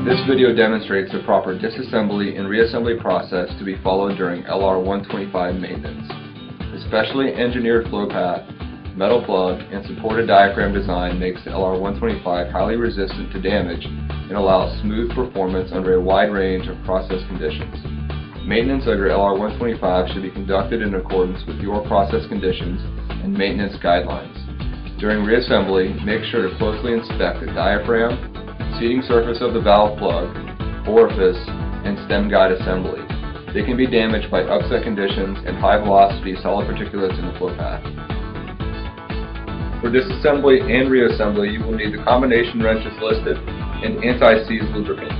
This video demonstrates the proper disassembly and reassembly process to be followed during LR125 maintenance. The specially engineered flow path, metal plug, and supported diaphragm design makes the LR125 highly resistant to damage and allows smooth performance under a wide range of process conditions. Maintenance of your LR125 should be conducted in accordance with your process conditions and maintenance guidelines. During reassembly, make sure to closely inspect the diaphragm, seating surface of the valve plug, orifice, and stem guide assembly. They can be damaged by upset conditions and high velocity solid particulates in the flow path. For disassembly and reassembly, you will need the combination wrenches listed and anti-seize lubricant.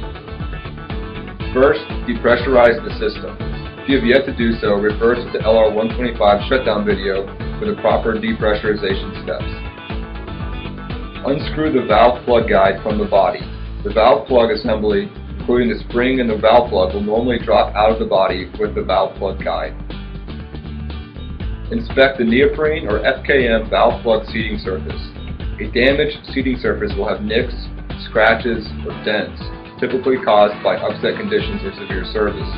First, depressurize the system. If you have yet to do so, refer to the LR125 shutdown video for the proper depressurization steps. Unscrew the valve plug guide from the body. The valve plug assembly, including the spring and the valve plug, will normally drop out of the body with the valve plug guide. Inspect the neoprene or FKM valve plug seating surface. A damaged seating surface will have nicks, scratches, or dents, typically caused by upset conditions or severe service.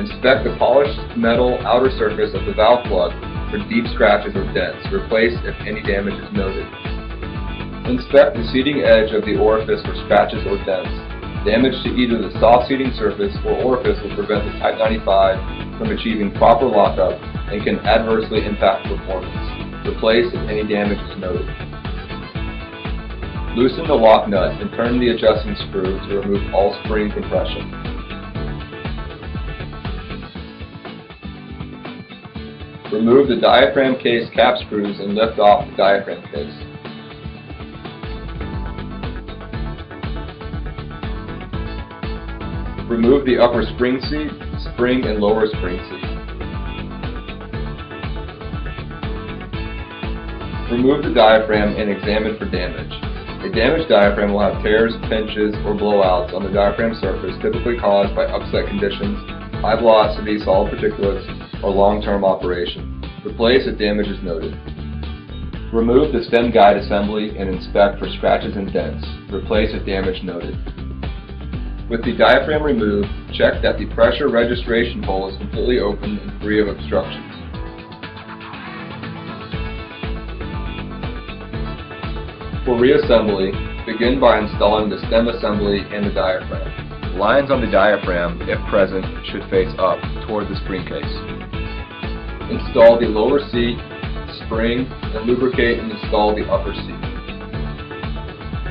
Inspect the polished metal outer surface of the valve plug for deep scratches or dents. Replace if any damage is noted. Inspect the seating edge of the orifice for scratches or dents. Damage to either the soft seating surface or orifice will prevent the Type 95 from achieving proper lockup and can adversely impact performance. Replace if any damage is noted. Loosen the lock nut and turn the adjusting screw to remove all spring compression. Remove the diaphragm case cap screws and lift off the diaphragm case. Remove the upper spring seat, spring and lower spring seat. Remove the diaphragm and examine for damage. A damaged diaphragm will have tears, pinches, or blowouts on the diaphragm surface typically caused by upset conditions, high velocity solid particulates, or long-term operation. Replace if damage is noted. Remove the stem guide assembly and inspect for scratches and dents. Replace if damage noted. With the diaphragm removed, check that the pressure registration hole is completely open and free of obstructions. For reassembly, begin by installing the stem assembly and the diaphragm. Lines on the diaphragm, if present, should face up toward the spring case. Install the lower seat, spring, and lubricate and install the upper seat.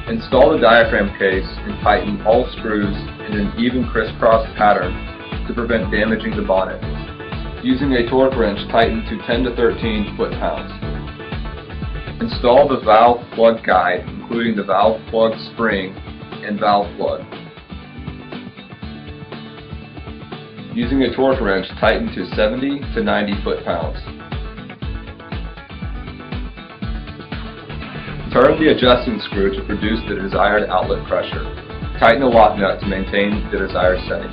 Install the diaphragm case and tighten all screws in an even crisscross pattern to prevent damaging the bonnet. Using a torque wrench, tighten to 10 to 13 foot-pounds. Install the valve plug guide, including the valve plug spring and valve plug. Using a torque wrench, tighten to 70 to 90 foot-pounds. Turn the adjusting screw to produce the desired outlet pressure. Tighten the lock nut to maintain the desired setting.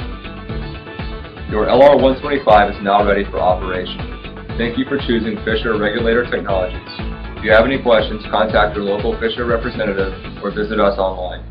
Your LR125 is now ready for operation. Thank you for choosing Fisher Regulator Technologies. If you have any questions, contact your local Fisher representative or visit us online.